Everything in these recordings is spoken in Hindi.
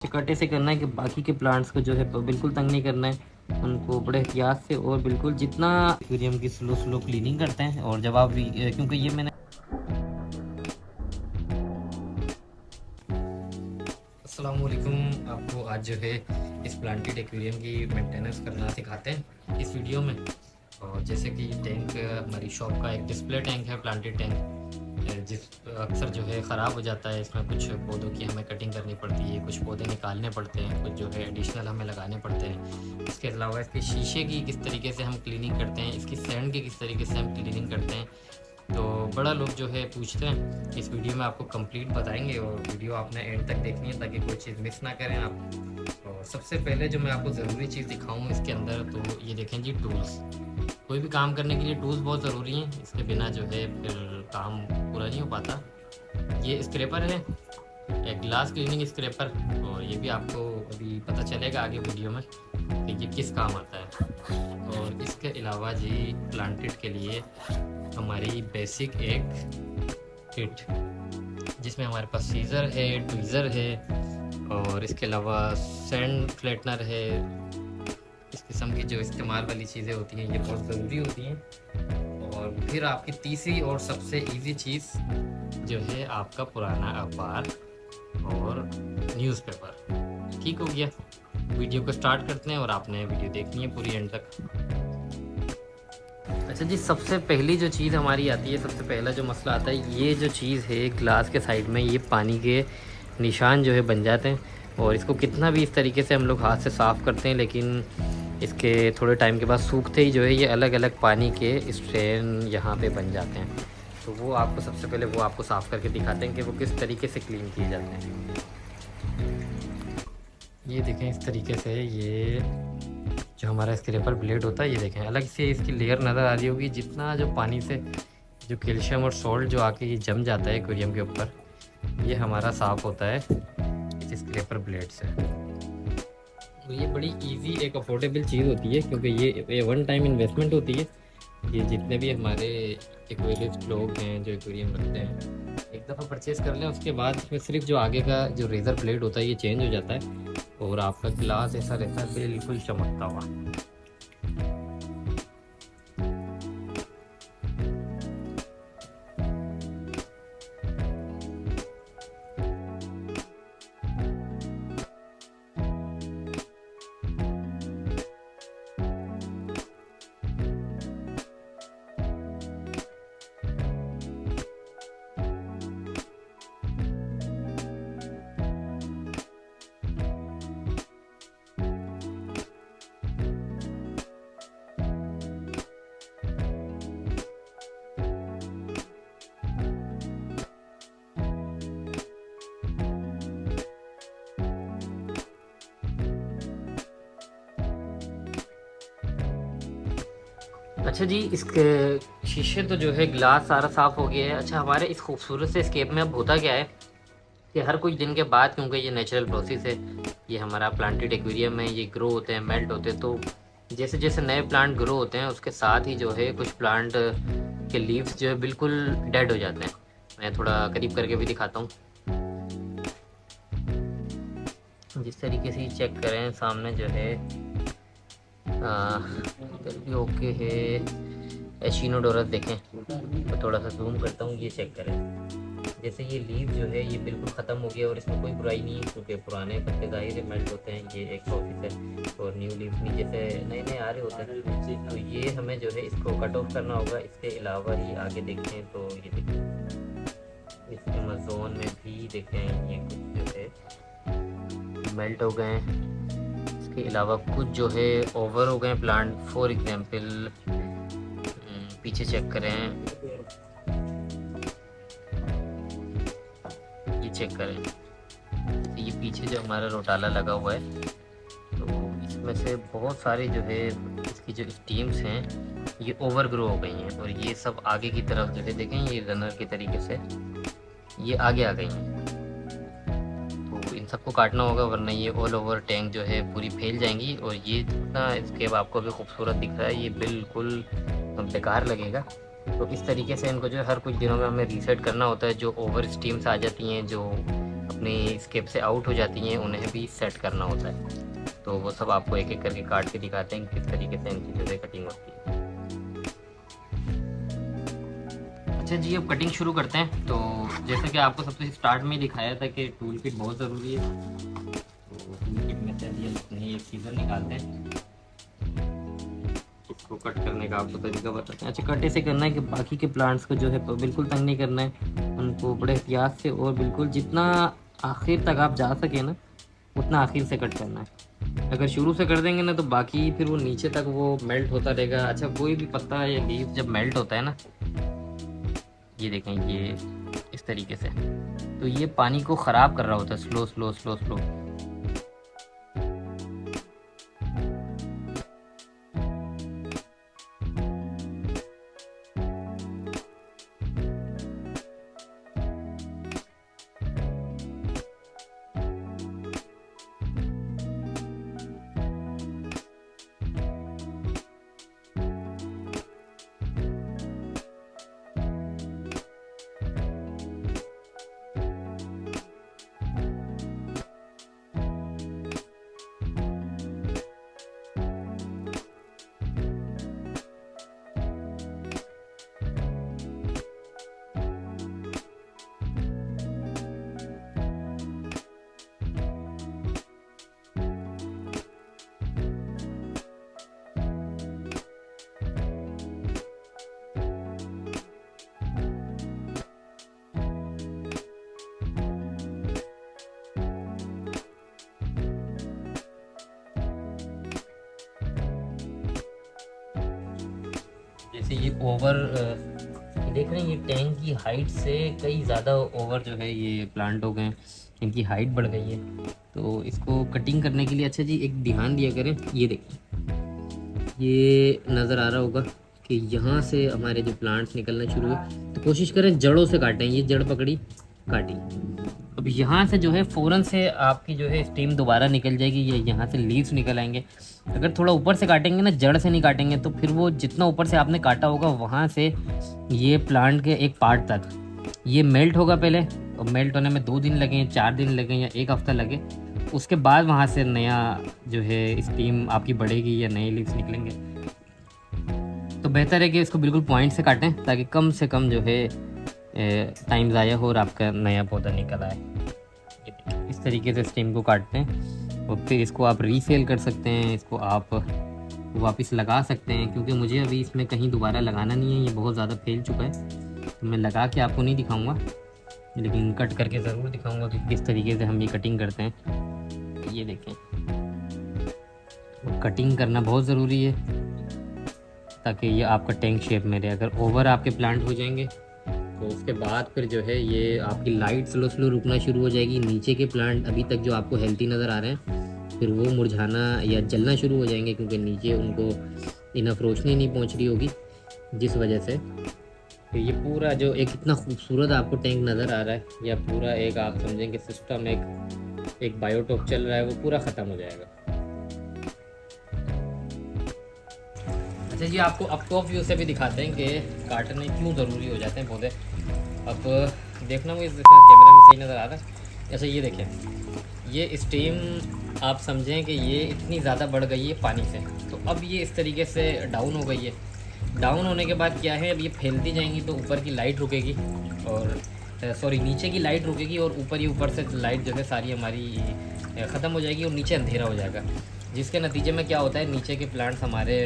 चिकाटे से करना है कि बाकी के प्लांट्स को जो है बिल्कुल तंग नहीं करना है, उनको बड़े एहतियात से और बिल्कुल जितना एक्वेरियम की स्लो स्लो क्लीनिंग करते हैं। और जब आप क्योंकि ये मैंने अस्सलाम वालेकुम, आपको आज जो है इस प्लांटेड एक्वेरियम की मेंटेनेंस करना सिखाते हैं इस वीडियो में। और जैसे कि टैंक हमारी शॉप का एक डिस्प्ले टैंक है, प्लांटेड टैंक, जिस अक्सर जो है ख़राब हो जाता है। इसमें कुछ पौधों की हमें कटिंग करनी पड़ती है, कुछ पौधे निकालने पड़ते हैं, कुछ जो है एडिशनल हमें लगाने पड़ते हैं। इसके अलावा इसके शीशे की किस तरीके से हम क्लीनिंग करते हैं, इसकी सैंड की किस तरीके से हम क्लीनिंग करते हैं, तो बड़ा लोग जो है पूछते हैं। इस वीडियो में आपको कंप्लीट बताएंगे और वीडियो आपने एंड तक देखनी है ताकि कोई चीज़ मिस ना करें आप। और सबसे पहले जो मैं आपको ज़रूरी चीज़ दिखाऊँ इसके अंदर, तो ये देखें जी, टूल्स। कोई भी काम करने के लिए टूल्स बहुत ज़रूरी हैं, इसके बिना जो है फिर काम पूरा नहीं हो पाता। ये स्क्रैपर है, एक ग्लास क्लीनिंग स्क्रैपर, और ये भी आपको अभी पता चलेगा आगे वीडियो में कि ये किस काम आता है। और इसके अलावा जी प्लांटेड के लिए हमारी बेसिक एक किट, जिसमें हमारे पास सीज़र है, ट्वीज़र है, और इसके अलावा सैंड फ्लैटनर है। इस किस्म की जो इस्तेमाल वाली चीज़ें होती हैं ये बहुत ज़रूरी होती हैं। और फिर आपकी तीसरी और सबसे इजी चीज़ जो है आपका पुराना अखबार और न्यूज़पेपर। ठीक हो गया, वीडियो को स्टार्ट करते हैं और आपने वीडियो देखनी है पूरी एंड तक। अच्छा जी, सबसे पहली जो चीज़ हमारी आती है, सबसे पहला जो मसला आता है, ये जो चीज़ है ग्लास के साइड में ये पानी के निशान जो है बन जाते हैं। और इसको कितना भी इस तरीके से हम लोग हाथ से साफ़ करते हैं, लेकिन इसके थोड़े टाइम के बाद सूखते ही जो है ये अलग अलग पानी के स्ट्रेन यहाँ पे बन जाते हैं। तो वो आपको सबसे पहले वो आपको साफ़ करके दिखाते हैं कि वो किस तरीके से क्लीन किए जाते हैं। ये देखें, इस तरीके से ये जो हमारा स्क्रैपर ब्लेड होता है, ये देखें अलग से इसकी लेयर नज़र आ रही होगी। जितना जो पानी से जो कैल्शियम और सॉल्ट जो आके ये जम जाता है एक्वेरियम के ऊपर, ये हमारा साफ़ होता है इस स्क्रैपर ब्लेड से। तो ये बड़ी इजी एक अफोर्डेबल चीज़ होती है, क्योंकि ये वन टाइम इन्वेस्टमेंट होती है। ये जितने भी हमारे एक्वेरियस्ट लोग हैं जो एक्वेरियम रखते हैं, एक दफ़ा परचेज़ कर लें, उसके बाद इसमें सिर्फ जो आगे का जो रेज़र ब्लेड होता है ये चेंज हो जाता है और आपका ग्लास ऐसा रहता है बिल्कुल चमकता हुआ। अच्छा जी, इसके शीशे तो जो है ग्लास सारा साफ़ हो गया है। अच्छा, हमारे इस खूबसूरत से स्केप में अब होता क्या है कि हर कुछ दिन के बाद, क्योंकि ये नेचुरल प्रोसेस है, ये हमारा प्लांटेड एक्वेरियम है, ये ग्रो होते हैं, मेल्ट होते हैं। तो जैसे जैसे नए प्लांट ग्रो होते हैं उसके साथ ही जो है कुछ प्लांट के लीव्स जो है बिल्कुल डेड हो जाते हैं। मैं थोड़ा करीब करके भी दिखाता हूँ। जिस तरीके से चेक करें, सामने जो है इधर भी ओके है। एचिनोडोरस देखें, मैं थोड़ा सा जूम करता हूँ, ये चेक करें। जैसे ये लीव जो है ये बिल्कुल ख़त्म हो गया और इसमें कोई बुराई नहीं है, क्योंकि पुराने पत्ते जाहिर मेल्ट होते हैं, ये एक प्रोसेस है। और न्यू लीव नहीं, जैसे नए नए आ रहे होते हैं, तो ये हमें जो है इसको कट ऑफ करना होगा। इसके अलावा ही आगे देखें तो ये देखें, इस अमेज़ोन में भी देखें ये कुछ जो है मेल्ट हो गए हैं। इसके अलावा कुछ जो है ओवर हो गए प्लांट। फॉर एग्जांपल पीछे चेक करें, ये चेक करें, तो ये पीछे जो हमारा रोटाला लगा हुआ है, तो इसमें से बहुत सारे जो है इसकी जो स्टीम्स हैं ये ओवर ग्रो हो गई हैं। और ये सब आगे की तरफ जो है देखें, ये रनर के तरीके से ये आगे आ गई हैं। तो इन सबको काटना होगा, वरना ये ऑल ओवर टैंक जो है पूरी फैल जाएंगी। और ये जितना स्केप आपको भी खूबसूरत दिख रहा है, ये बिल्कुल बेकार लगेगा। तो इस तरीके से इनको जो है हर कुछ दिनों में हमें रीसेट करना होता है। जो ओवर स्टीम्स आ जाती हैं, जो अपनी स्केप से आउट हो जाती हैं उन्हें भी सेट करना होता है। तो वो सब आपको एक एक करके काट के दिखाते हैं किस तरीके से इनकी जो है कटिंग होती है। अच्छा जी, अब कटिंग शुरू करते हैं। तो जैसे कि आपको सबसे स्टार्ट में दिखाया था कि टूल किट बहुत ज़रूरी है। तो टूल किट में से ये एक सीज़र निकालते हैं, इसको कट करने का आपको तरीका बताते हैं। अच्छा, कट ऐसे करना है कि बाकी के प्लांट्स को जो है बिल्कुल तंग नहीं करना है, उनको बड़े एहतियात से और बिल्कुल जितना आखिर तक आप जा सके ना उतना आखिर से कट करना है। अगर शुरू से कर देंगे ना तो बाकी फिर वो नीचे तक वो मेल्ट होता रहेगा। अच्छा, कोई भी पत्ता या लीफ जब मेल्ट होता है ना, ये देखें ये इस तरीके से, तो ये पानी को ख़राब कर रहा होता है स्लो स्लो स्लो स्लो। जैसे ये ओवर देख रहे हैं, ये टैंक की हाइट से कई ज़्यादा ओवर जो है ये प्लांट हो गए हैं, इनकी हाइट बढ़ गई है। तो इसको कटिंग करने के लिए अच्छा जी एक ध्यान दिया करें। ये देखिए, ये नज़र आ रहा होगा कि यहाँ से हमारे जो प्लांट्स निकलना शुरू हुए, तो कोशिश करें जड़ों से काटें। ये जड़ पकड़ी, काटी। अब यहाँ से जो है फ़ौरन से आपकी जो है स्टीम दोबारा निकल जाएगी, ये यहाँ से लीव्स निकल आएंगे। अगर थोड़ा ऊपर से काटेंगे ना, जड़ से नहीं काटेंगे, तो फिर वो जितना ऊपर से आपने काटा होगा वहाँ से ये प्लांट के एक पार्ट तक ये मेल्ट होगा पहले, और मेल्ट होने में 2 दिन लगें, 4 दिन लगें या 1 हफ़्ता लगे। उसके बाद वहाँ से नया जो है स्टीम आपकी बढ़ेगी या नए लीव्स निकलेंगे। तो बेहतर है कि इसको बिल्कुल पॉइंट से काटें ताकि कम से कम जो है टाइम ज़ाया हो और आपका नया पौधा निकल आए। इस तरीके से स्टेम को काटते हैं और फिर इसको आप रीसेल कर सकते हैं, इसको आप वापस लगा सकते हैं। क्योंकि मुझे अभी इसमें कहीं दोबारा लगाना नहीं है, ये बहुत ज़्यादा फैल चुका है, तो मैं लगा के आपको नहीं दिखाऊंगा, लेकिन कट करके ज़रूर दिखाऊंगा कि किस तरीके से हम ये कटिंग करते हैं। ये देखें, कटिंग करना बहुत ज़रूरी है ताकि ये आपका टैंक शेप में रहे। अगर ओवर आपके प्लांट हो जाएंगे तो उसके बाद फिर जो है ये आपकी लाइट स्लो स्लो रुकना शुरू हो जाएगी। नीचे के प्लांट अभी तक जो आपको हेल्थी नज़र आ रहे हैं, फिर वो मुरझाना या जलना शुरू हो जाएंगे, क्योंकि नीचे उनको इनफ रोशनी नहीं पहुंच रही होगी, जिस वजह से तो ये पूरा जो एक इतना खूबसूरत आपको टैंक नज़र आ रहा है, या पूरा एक आप समझें कि सिस्टम एक बायोटॉप चल रहा है, वो पूरा ख़त्म हो जाएगा। अच्छा जी, आपको अप टॉप व्यू से भी दिखाते हैं कि काटने क्यों ज़रूरी हो जाते हैं पौधे। अब देखना मुझे कैमरा में सही नज़र आ रहा है। अच्छा, ये देखें, ये स्टीम आप समझें कि ये इतनी ज़्यादा बढ़ गई है पानी से, तो अब ये इस तरीके से डाउन हो गई है। डाउन होने के बाद क्या है, अब ये फैलती जाएंगी तो ऊपर की लाइट रुकेगी, और नीचे की लाइट रुकेगी, और ऊपर से लाइट जो है सारी हमारी ख़त्म हो जाएगी और नीचे अंधेरा हो जाएगा, जिसके नतीजे में क्या होता है, नीचे के प्लांट्स हमारे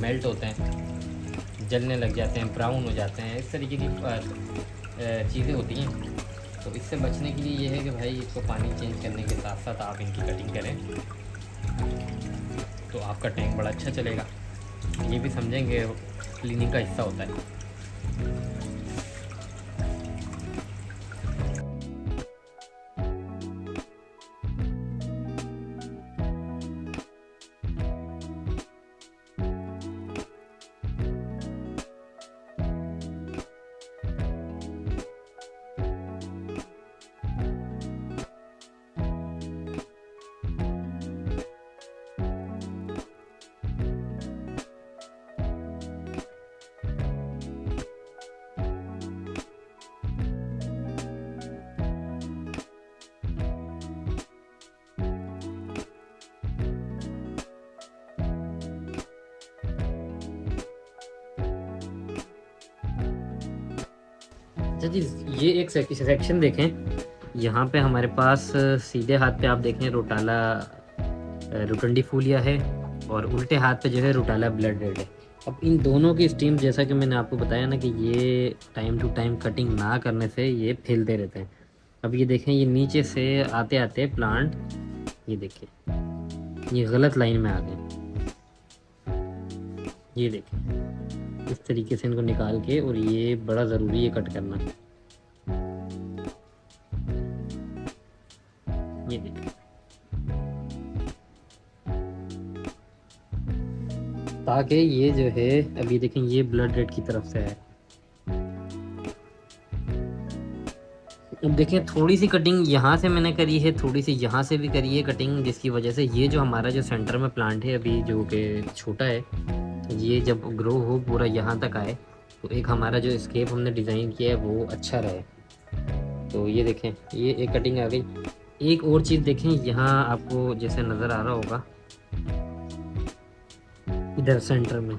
मेल्ट होते हैं, जलने लग जाते हैं, ब्राउन हो जाते हैं, इस तरीके की चीज़ें होती हैं। तो इससे बचने के लिए ये है कि भाई इसको पानी चेंज करने के साथ साथ आप इनकी कटिंग करें, तो आपका टैंक बड़ा अच्छा चलेगा। ये भी समझेंगे क्लीनिंग का हिस्सा होता है। अच्छा जी, ये एक सेक्शन देखें, यहाँ पे हमारे पास सीधे हाथ पे आप देखें रोटाला रुटंडीफोलिया है और उल्टे हाथ पे जो है रोटाला ब्लड रेड है। अब इन दोनों की स्टीम, जैसा कि मैंने आपको बताया ना कि ये टाइम टू टाइम कटिंग ना करने से ये फैलते रहते हैं। अब ये देखें, ये नीचे से आते आते प्लांट, ये देखिए ये गलत लाइन में आ गए। ये देखिए इस तरीके से इनको निकाल के, और ये बड़ा ज़रूरी है कट करना। ये देखिए, ताकि ये जो है, अभी देखें ये ब्लड रेड की तरफ से है। अब देखें थोड़ी सी कटिंग यहाँ से मैंने करी है, थोड़ी सी यहाँ से भी करी है कटिंग, जिसकी वजह से ये जो हमारा जो सेंटर में प्लांट है अभी जो कि छोटा है, ये जब ग्रो हो पूरा यहाँ तक आए तो एक हमारा जो स्केप हमने डिज़ाइन किया है वो अच्छा रहे। तो ये देखें ये एक कटिंग आ गई। एक और चीज़ देखें, यहाँ आपको जैसे नज़र आ रहा होगा इधर सेंटर में,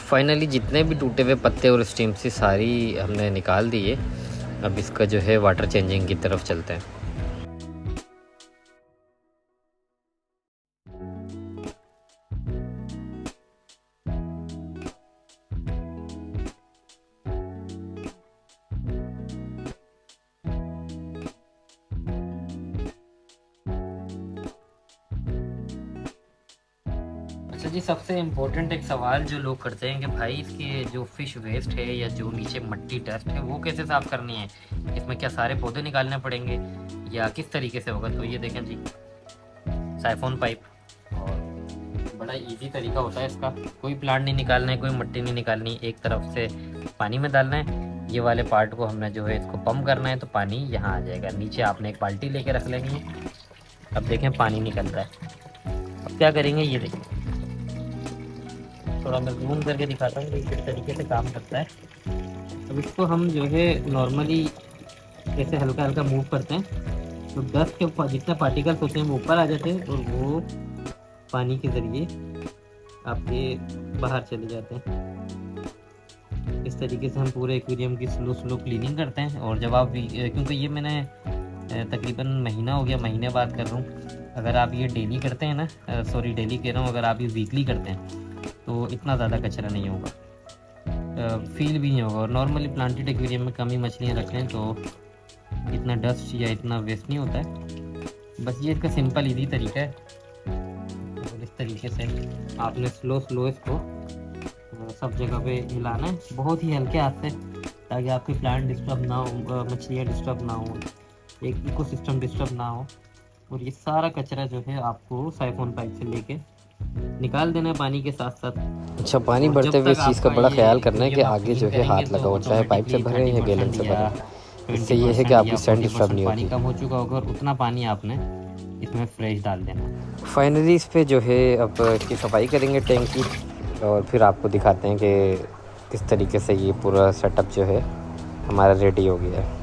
फाइनली जितने भी टूटे हुए पत्ते और स्टीम से सारी हमने निकाल दिए। अब इसका जो है वाटर चेंजिंग की तरफ चलते हैं। अच्छा जी, सबसे इम्पोर्टेंट एक सवाल जो लोग करते हैं कि भाई इसके जो फिश वेस्ट है या जो नीचे मट्टी डस्ट है वो कैसे साफ़ करनी है, इसमें क्या सारे पौधे निकालने पड़ेंगे या किस तरीके से होगा। तो ये देखें जी, साइफोन पाइप, और बड़ा इजी तरीका होता है इसका। कोई प्लांट नहीं निकालना है, कोई मट्टी नहीं निकालनी, एक तरफ से पानी में डालना है। ये वाले पार्ट को हमने जो है इसको पंप करना है तो पानी यहाँ आ जाएगा। नीचे आपने एक बाल्टी लेके रख लेनी है। अब देखें पानी निकल रहा है। अब क्या करेंगे, ये देखें, थोड़ा मैं जूम करके दिखाता हूँ कि किस तरीके से काम करता है। अब इसको हम जो है नॉर्मली ऐसे हल्का हल्का मूव करते हैं तो डस्ट के जितने पार्टिकल्स होते हैं वो ऊपर आ जाते हैं और वो पानी के ज़रिए आपके बाहर चले जाते हैं। इस तरीके से हम पूरे एक्वेरियम की स्लो क्लीनिंग करते हैं। और जब आप, क्योंकि ये मैंने तकरीबन महीना हो गया, महीने बाद कर रहा हूँ। अगर आप ये डेली करते हैं ना, सॉरी डेली कह रहा हूँ, अगर आप ये वीकली करते हैं तो इतना ज़्यादा कचरा नहीं होगा, फील भी नहीं होगा। और नॉर्मली प्लांटेड एक्वेरियम में कम ही मछलियाँ रख लें तो इतना डस्ट या इतना वेस्ट नहीं होता है। बस ये इसका सिंपल इजी तरीका है। और इस तरीके से आपने स्लो इसको सब जगह पे हिलाना है, बहुत ही हल्के हाथ से, ताकि आपके प्लांट डिस्टर्ब ना हो, मछलियाँ डिस्टर्ब ना हो, एक इकोसिस्टम डिस्टर्ब ना हो। और ये सारा कचरा जो है आपको साइफोन पाइप से लेके निकाल देना है पानी के साथ साथ। अच्छा, पानी बढ़ते हुए इस चीज़ का बड़ा ख्याल करना है कि आगे जो है हाथ लगाओ, चाहे पाइप से भरे या गैलन से भरे। इससे ये है कि आपकी सेंट डिस्टर्ब नहीं होती। पानी कम हो चुका होगा और उतना पानी आपने इसमें फ्रेश डाल देना। फाइनली इस पे जो है अब इसकी सफाई करेंगे टैंक की, और फिर आपको दिखाते हैं कि किस तरीके से ये पूरा सेटअप जो है हमारा रेडी हो गया है।